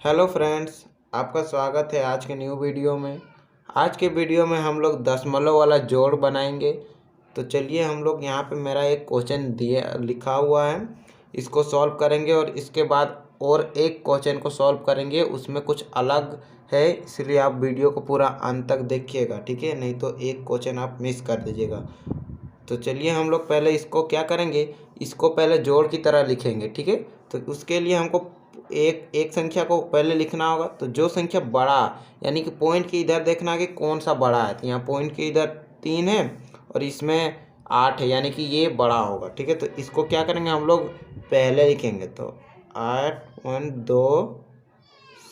Hello friends, आपका स्वागत है आज के न्यू वीडियो में। आज के वीडियो में हम लोग दशमलव वाला जोड़ बनाएंगे। तो चलिए हम लोग यहाँ पे मेरा एक क्वेश्चन दिया लिखा हुआ है, इसको सॉल्व करेंगे और इसके बाद और एक क्वेश्चन को सॉल्व करेंगे। उसमें कुछ अलग है, इसलिए आप वीडियो को पूरा अंत तक देखिएगा, ठीक है? नहीं तो एक क्वेश्चन आप मिस कर दीजिएगा। तो चलिए हम लोग पहले इसको क्या करेंगे, इसको पहले जोड़ की तरह लिखेंगे, ठीक है? तो उसके लिए हमको एक एक संख्या को पहले लिखना होगा। तो जो संख्या बड़ा यानी कि पॉइंट के इधर देखना कि कौन सा बड़ा है। तो यहाँ पॉइंट के इधर 3 है और इसमें 8 है, यानी कि ये बड़ा होगा, ठीक है? तो इसको क्या करेंगे हम लोग पहले लिखेंगे। तो 8 1 2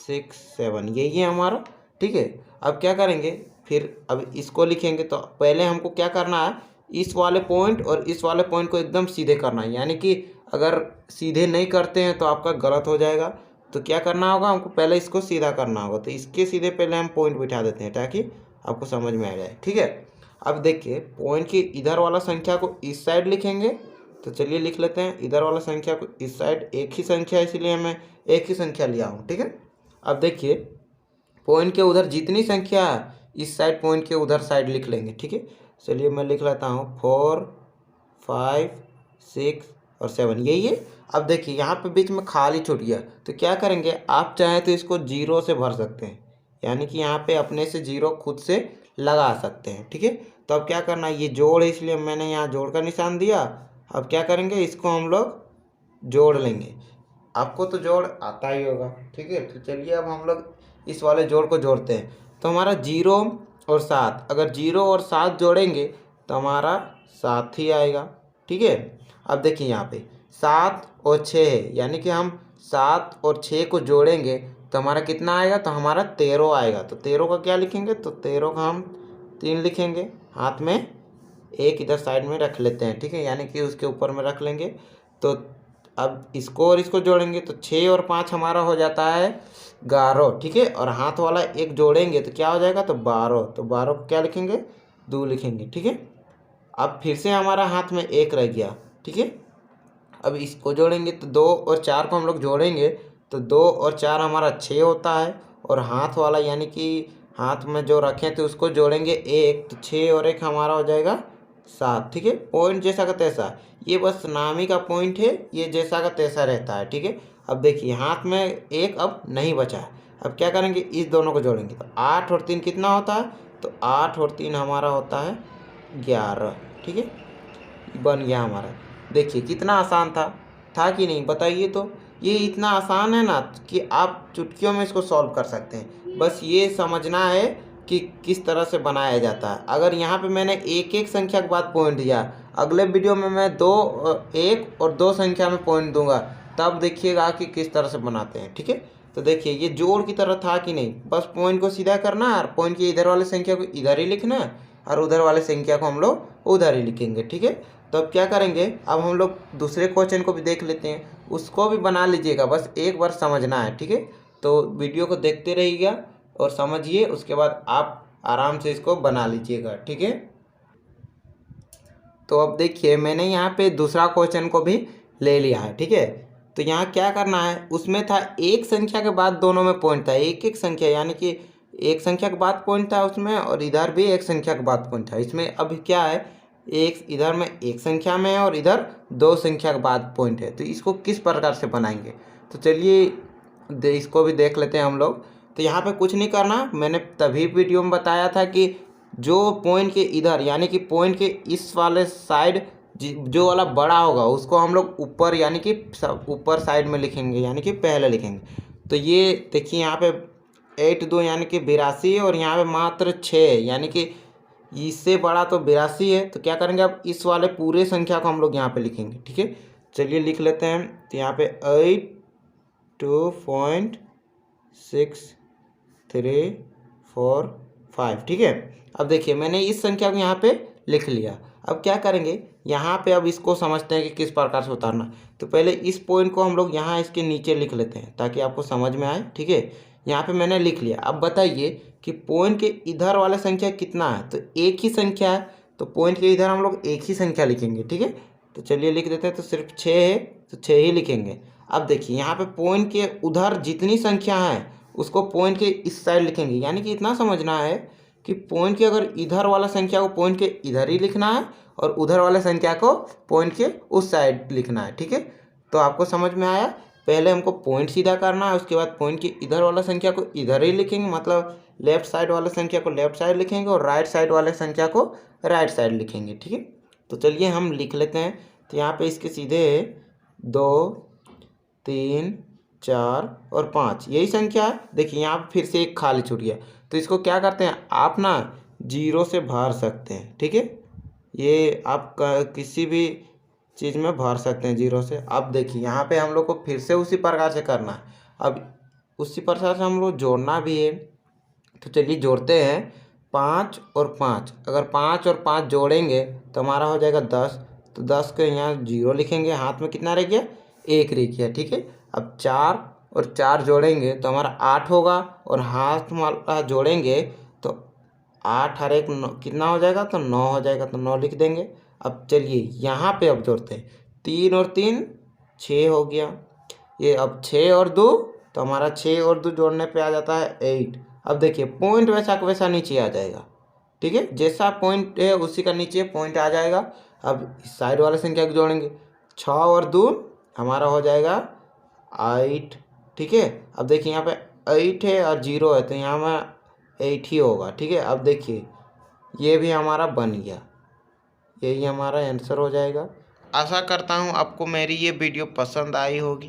6 7 यही है हमारा, ठीक है? अब क्या करेंगे, फिर अब इसको लिखेंगे। तो पहले हमको क्या करना है, इस वाले पॉइंट और इस वाले पॉइंट को एकदम सीधे करना है। यानी कि अगर सीधे नहीं करते हैं तो आपका गलत हो जाएगा। तो क्या करना होगा, हमको पहले इसको सीधा करना होगा। तो इसके सीधे पहले हम पॉइंट बिठा देते हैं ताकि आपको समझ में आ जाए, ठीक है? अब देखिए, पॉइंट की इधर वाला संख्या को इस साइड लिखेंगे। तो चलिए लिख लेते हैं, इधर वाला संख्या को इस साइड। एक ही संख्या इसलिए मैं एक ही संख्या लिया हूँ, ठीक है? अब देखिए, पॉइंट के उधर जितनी संख्या है इस साइड पॉइंट के उधर साइड लिख लेंगे, ठीक है? चलिए मैं लिख लेता हूँ 4 5 6 और 7 यही है। अब देखिए यहाँ पे बीच में खाली छूट गया, तो क्या करेंगे, आप चाहें तो इसको जीरो से भर सकते हैं, यानी कि यहाँ पे अपने से जीरो खुद से लगा सकते हैं, ठीक है? तो अब क्या करना है, ये जोड़ है इसलिए मैंने यहाँ जोड़ का निशान दिया। अब क्या करेंगे, इसको हम लोग जोड़ लेंगे। आपको तो जोड़ आता ही होगा, ठीक है? तो चलिए अब हम लोग इस वाले जोड़ को जोड़ते हैं। तो हमारा 0 और 7, अगर 0 और 7 जोड़ेंगे तो हमारा 7 ही आएगा, ठीक है? अब देखिए यहाँ पे 7 और 6 है, यानी कि हम 7 और 6 को जोड़ेंगे तो हमारा कितना आएगा, तो हमारा 13 आएगा। तो 13 का क्या लिखेंगे, तो 13 का हम 3 लिखेंगे, हाथ में एक इधर साइड में रख लेते हैं, ठीक है? यानी कि उसके ऊपर में रख लेंगे। तो अब इसको और इसको जोड़ेंगे तो 6 और 5 हमारा हो जाता है 11, ठीक है? और हाथ वाला एक जोड़ेंगे तो क्या हो जाएगा, तो 12। तो 12 को क्या लिखेंगे, 2 लिखेंगे, ठीक है? अब फिर से हमारा हाथ में एक रह गया, ठीक है? अब इसको जोड़ेंगे तो 2 और 4 को हम लोग जोड़ेंगे तो 2 और 4 हमारा 6 होता है। और हाथ वाला यानी कि हाथ में जो रखें तो उसको जोड़ेंगे 1, तो 6 और 1 हमारा हो जाएगा 7, ठीक है? पॉइंट जैसा का तैसा, ये बस नाम ही का पॉइंट है, ये जैसा का तैसा रहता है, ठीक है? अब देखिए हाथ में एक अब नहीं बचा है। अब क्या करेंगे, इस दोनों को जोड़ेंगे तो 8 और 3 कितना होता है, तो 8 और 3 हमारा होता है 11, ठीक है? बन गया हमारा। देखिए कितना आसान था कि नहीं, बताइए? तो ये इतना आसान है ना कि आप चुटकियों में इसको सॉल्व कर सकते हैं। बस ये समझना है कि किस तरह से बनाया जाता है। अगर यहाँ पे मैंने एक एक संख्या के बाद पॉइंट दिया, अगले वीडियो में मैं 1 और 2 संख्या में पॉइंट दूंगा, तब देखिएगा कि किस तरह से बनाते हैं, ठीक है? तो देखिए ये जोड़ की तरह था कि नहीं, बस पॉइंट को सीधा करना है और पॉइंट की इधर वाले संख्या को इधर ही लिखना है और उधर वाले संख्या को हम लोग उधर ही लिखेंगे, ठीक है? तो अब क्या करेंगे, अब हम लोग दूसरे क्वेश्चन को भी देख लेते हैं, उसको भी बना लीजिएगा, बस एक बार समझना है, ठीक है? तो वीडियो को देखते रहिएगा और समझिए, उसके बाद आप आराम से इसको बना लीजिएगा, ठीक है? तो अब देखिए मैंने यहाँ पे दूसरा क्वेश्चन को भी ले लिया है, ठीक है? तो यहाँ क्या करना है, उसमें था एक संख्या के बाद दोनों में पॉइंट था, एक एक संख्या, यानी कि एक संख्या के बाद पॉइंट था उसमें और इधर भी एक संख्या के बाद पॉइंट था। इसमें अभी क्या है, एक इधर में एक संख्या में है और इधर 2 संख्या के बाद पॉइंट है। तो इसको किस प्रकार से बनाएंगे, तो चलिए इसको भी देख लेते हैं हम लोग। तो यहाँ पे कुछ नहीं करना, मैंने तभी वीडियो में बताया था कि जो पॉइंट के इधर यानी कि पॉइंट के इस वाले साइड जो वाला बड़ा होगा उसको हम लोग ऊपर यानी कि ऊपर साइड में लिखेंगे, यानी कि पहले लिखेंगे। तो ये देखिए यहाँ पे 8 2 यानी कि 82 है और यहाँ पे मात्र 6 यानी कि इससे बड़ा तो 82 है। तो क्या करेंगे, अब इस वाले पूरे संख्या को हम लोग यहाँ पे लिखेंगे, ठीक है? चलिए लिख लेते हैं। तो यहाँ पे 8 2.635, ठीक है? अब देखिए मैंने इस संख्या को यहाँ पे लिख लिया। अब क्या करेंगे, यहाँ पे अब इसको समझते हैं कि किस प्रकार से उतारना। तो पहले इस पॉइंट को हम लोग यहाँ इसके नीचे लिख लेते हैं ताकि आपको समझ में आए, ठीक है? यहाँ पे मैंने लिख लिया। अब बताइए कि पॉइंट के इधर वाला संख्या कितना है, तो एक ही संख्या है, तो पॉइंट के इधर हम लोग एक ही संख्या लिखेंगे, ठीक है? तो चलिए लिख देते हैं। तो सिर्फ 6 है तो 6 ही लिखेंगे। अब देखिए यहाँ पे पॉइंट के उधर जितनी संख्या है उसको पॉइंट के इस साइड लिखेंगे, यानी कि इतना समझना है कि पॉइंट के अगर इधर वाला संख्या को पॉइंट के इधर ही लिखना है और उधर वाले संख्या को पॉइंट के उस साइड लिखना है। ठीक है, तो आपको समझ में आया। पहले हमको पॉइंट सीधा करना है, उसके बाद पॉइंट के इधर वाला संख्या को इधर ही लिखेंगे, मतलब लेफ्ट साइड वाले संख्या को लेफ्ट साइड लिखेंगे और राइट साइड वाले संख्या को राइट साइड लिखेंगे। ठीक है, तो चलिए हम लिख लेते हैं। तो यहाँ पे इसके सीधे 2, 3, 4 और 5 यही संख्या है। देखिए यहाँ पे फिर से एक खाली छूट गया, तो इसको क्या करते हैं आप ना 0 से भर सकते हैं। ठीक है, ये आप किसी भी चीज़ में भर सकते हैं 0 से। अब देखिए यहाँ पे हम लोग को फिर से उसी प्रकार से करना है। अब उसी प्रकार से हम लोग जोड़ना भी है, तो चलिए जोड़ते हैं। 5 और 5, अगर 5 और 5 जोड़ेंगे तो हमारा हो जाएगा 10। तो 10 के यहाँ 0 लिखेंगे, हाथ में कितना रह गया, 1 रह गया। ठीक है, अब 4 और 4 जोड़ेंगे तो हमारा 8 होगा और हाथ वाला जोड़ेंगे तो 8 और 1 कितना हो जाएगा, तो 9 हो जाएगा, तो 9 लिख देंगे। अब चलिए यहाँ पे अब जोड़ते हैं। 3 और 3 6 हो गया। ये अब 6 और 2, तो हमारा 6 और 2 जोड़ने पे आ जाता है 8। अब देखिए पॉइंट वैसा का वैसा नीचे आ जाएगा। ठीक है, जैसा पॉइंट है उसी का नीचे पॉइंट आ जाएगा। अब इस साइड वाले संख्या को जोड़ेंगे, 6 और 2 हमारा हो जाएगा 8। ठीक है, अब देखिए यहाँ पे 8 है और 0 है, तो यहाँ में 8 ही होगा। ठीक है, अब देखिए ये भी हमारा बन गया, यही हमारा आंसर हो जाएगा। आशा करता हूँ आपको मेरी ये वीडियो पसंद आई होगी।